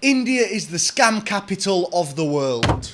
India is the scam capital of the world.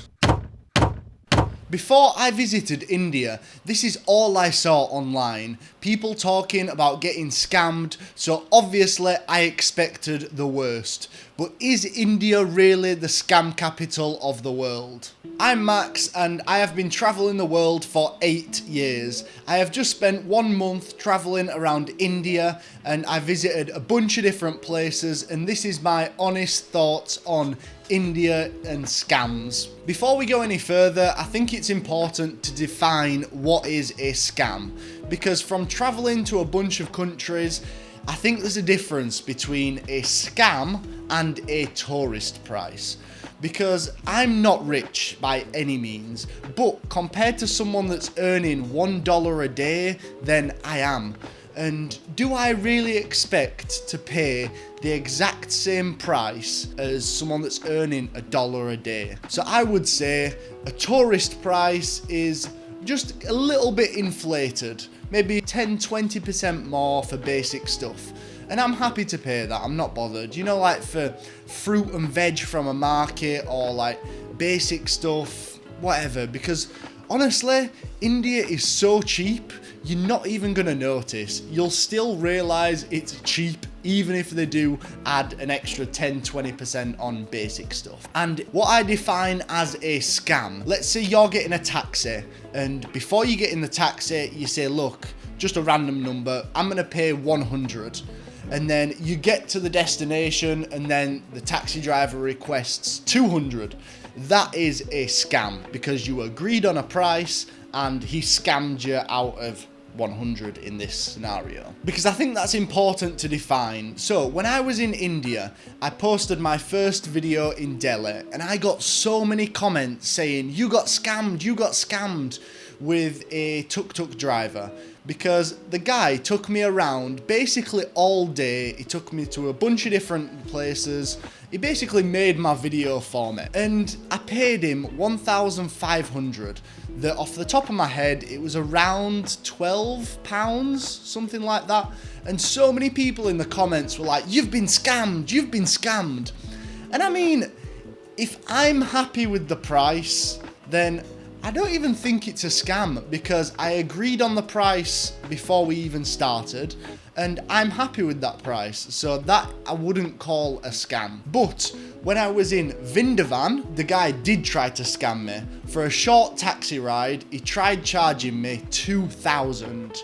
Before I visited India, this is all I saw online. People talking about getting scammed, so obviously I expected the worst. But is India really the scam capital of the world? I'm Max and I have been travelling the world for 8 years. I have just spent 1 month travelling around India and I visited a bunch of different places, and this is my honest thoughts on India and scams. Before we go any further, I think it's important to define what is a scam, because from travelling to a bunch of countries, I think there's a difference between a scam and a tourist price. Because I'm not rich by any means, but compared to someone that's earning $1 a day, then I am. And do I really expect to pay the exact same price as someone that's earning $1 a day? So I would say a tourist price is just a little bit inflated, maybe 10-20% more for basic stuff. And I'm happy to pay that, I'm not bothered. You know, like for fruit and veg from a market or like basic stuff, whatever. Because honestly, India is so cheap, you're not even gonna notice. You'll still realise it's cheap even if they do add an extra 10-20% on basic stuff. And what I define as a scam, let's say you're getting a taxi, and before you get in the taxi, you say, look, just a random number, I'm gonna pay 100. And then you get to the destination and then the taxi driver requests 200. That is a scam because you agreed on a price and he scammed you out of 100 in this scenario. Because I think that's important to define. So when I was in India, I posted my first video in Delhi and I got so many comments saying, you got scammed with a tuk-tuk driver. Because the guy took me around basically all day. He took me to a bunch of different places. He basically made my video for me. And I paid him 1,500. Off the top of my head, it was around £12, something like that. And so many people in the comments were like, you've been scammed. And I mean, if I'm happy with the price, then I don't even think it's a scam because I agreed on the price before we even started and I'm happy with that price. So that I wouldn't call a scam. But when I was in Vrindavan, the guy did try to scam me. For a short taxi ride, he tried charging me 2,000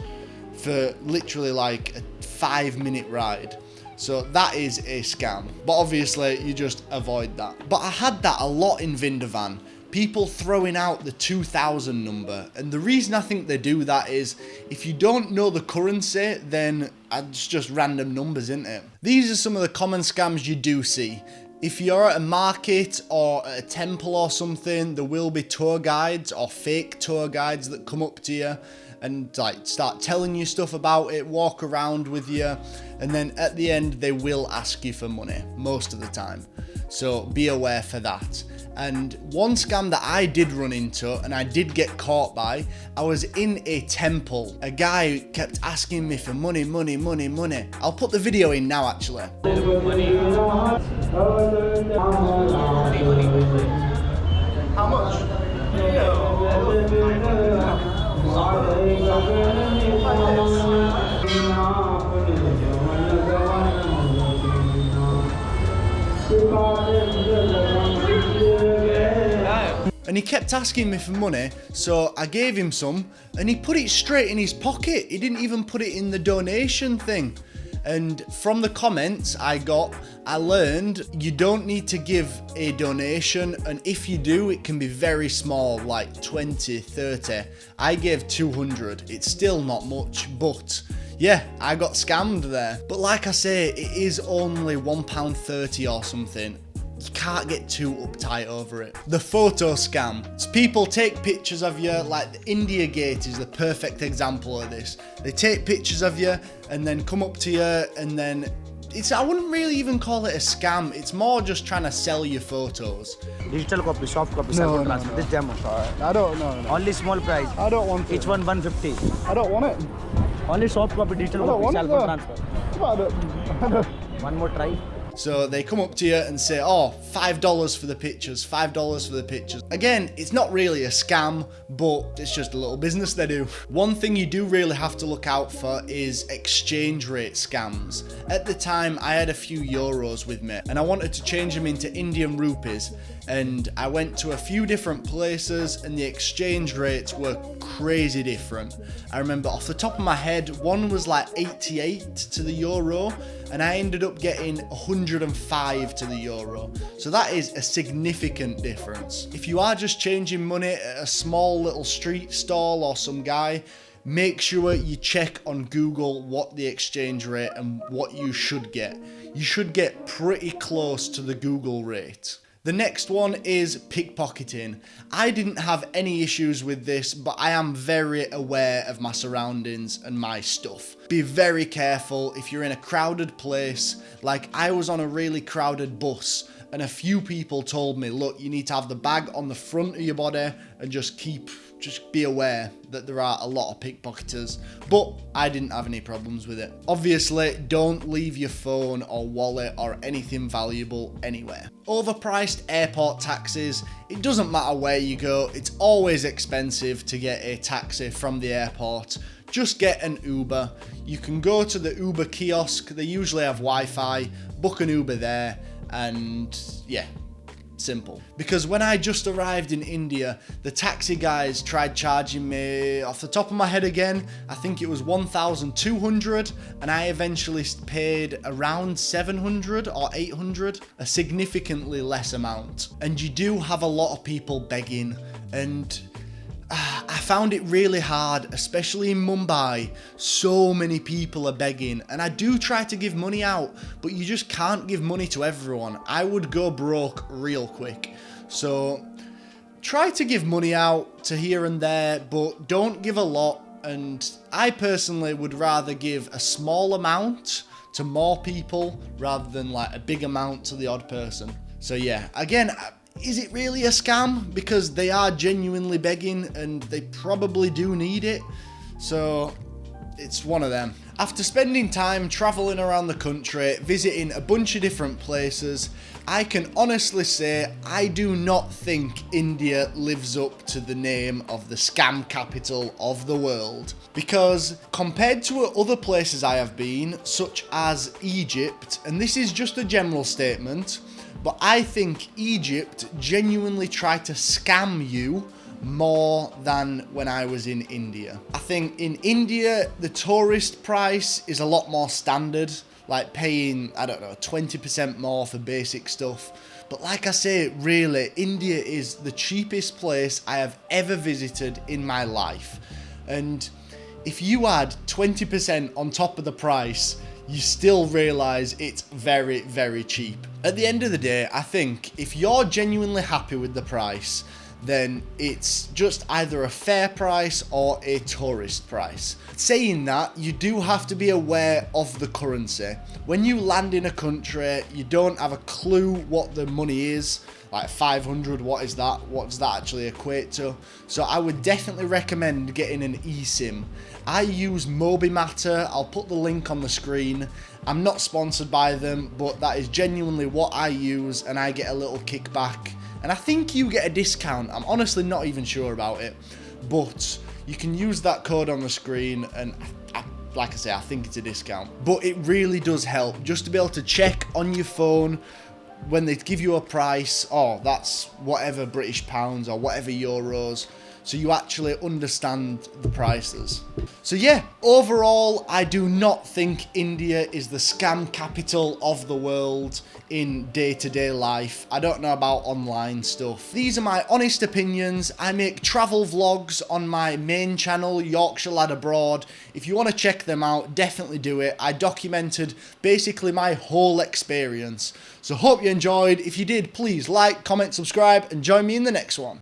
for literally like a 5-minute ride. So that is a scam. But obviously you just avoid that. But I had that a lot in Vrindavan. People throwing out the 2,000 number, and the reason I think they do that is if you don't know the currency, then it's just random numbers, isn't it? These are some of the common scams you do see. If you're at a market or at a temple or something, there will be tour guides or fake tour guides that come up to you and like start telling you stuff about it, walk around with you, and then at the end they will ask you for money most of the time. So be aware for that. And one scam that I did run into and I did get caught by, I was in a temple. A guy kept asking me for money. I'll put the video in now actually. How much? And he kept asking me for money, so I gave him some, and he put it straight in his pocket. He didn't even put it in the donation thing. And from the comments I learned you don't need to give a donation, and if you do, it can be very small, like 20, 30. I gave 200. It's still not much, but yeah, I got scammed there. But like I say, it is only £1.30 or something. You can't get too uptight over it. The photo scam. So people take pictures of you, like the India Gate is the perfect example of this. They take pictures of you and then come up to you and then I wouldn't really even call it a scam. It's more just trying to sell you photos. Digital copy, soft copy, cell phone transfer. This demo. I don't know. Only small price. I don't want it. Each one 150. I don't want it. Only soft copy, digital copy, cell phone transfer. I don't. One more try. So they come up to you and say, oh, $5 for the pictures, $5 for the pictures. Again, it's not really a scam, but it's just a little business they do. One thing you do really have to look out for is exchange rate scams. At the time, I had a few euros with me and I wanted to change them into Indian rupees, and I went to a few different places and the exchange rates were crazy different. I remember off the top of my head, one was like 88 to the euro and I ended up getting 105 to the euro. So that is a significant difference. If you are just changing money at a small little street stall or some guy, make sure you check on Google what the exchange rate and what you should get. You should get pretty close to the Google rate. The next one is pickpocketing. I didn't have any issues with this, but I am very aware of my surroundings and my stuff. Be very careful if you're in a crowded place. Like I was on a really crowded bus and a few people told me, look, you need to have the bag on the front of your body and just be aware that there are a lot of pickpocketers, but I didn't have any problems with it. Obviously, don't leave your phone or wallet or anything valuable anywhere. Overpriced airport taxis. It doesn't matter where you go, it's always expensive to get a taxi from the airport. Just get an Uber. You can go to the Uber kiosk, they usually have Wi-Fi, book an Uber there, and yeah, simple. Because when I just arrived in India, the taxi guys tried charging me, off the top of my head again, I think it was 1,200, and I eventually paid around 700 or 800, a significantly less amount. And you do have a lot of people begging, and I found it really hard, especially in Mumbai. So many people are begging, and I do try to give money out, but you just can't give money to everyone. I would go broke real quick. So try to give money out to here and there, but don't give a lot. And I personally would rather give a small amount to more people rather than like a big amount to the odd person. So yeah, again, is it really a scam? Because they are genuinely begging and they probably do need it. So it's one of them. After spending time traveling around the country, visiting a bunch of different places, I can honestly say I do not think India lives up to the name of the scam capital of the world. Because compared to other places I have been, such as Egypt, and this is just a general statement, but I think Egypt genuinely tried to scam you more than when I was in India. I think in India, the tourist price is a lot more standard, like paying, I don't know, 20% more for basic stuff. But like I say, really, India is the cheapest place I have ever visited in my life. And if you add 20% on top of the price, you still realise it's very, very cheap. At the end of the day, I think if you're genuinely happy with the price, then it's just either a fair price or a tourist price. Saying that, you do have to be aware of the currency. When you land in a country, you don't have a clue what the money is. Like 500, what is that? What does that actually equate to? So I would definitely recommend getting an eSIM. I use Mobimatter. I'll put the link on the screen. I'm not sponsored by them, but that is genuinely what I use, and I get a little kickback. And I think you get a discount. I'm honestly not even sure about it, but you can use that code on the screen, and like I say, I think it's a discount. But it really does help just to be able to check on your phone when they give you a price, oh, that's whatever British pounds or whatever euros, so you actually understand the prices. So yeah, overall, I do not think India is the scam capital of the world in day-to-day life. I don't know about online stuff. These are my honest opinions. I make travel vlogs on my main channel, Yorkshire Lad Abroad. If you want to check them out, definitely do it. I documented basically my whole experience. So hope you enjoyed. If you did, please like, comment, subscribe, and join me in the next one.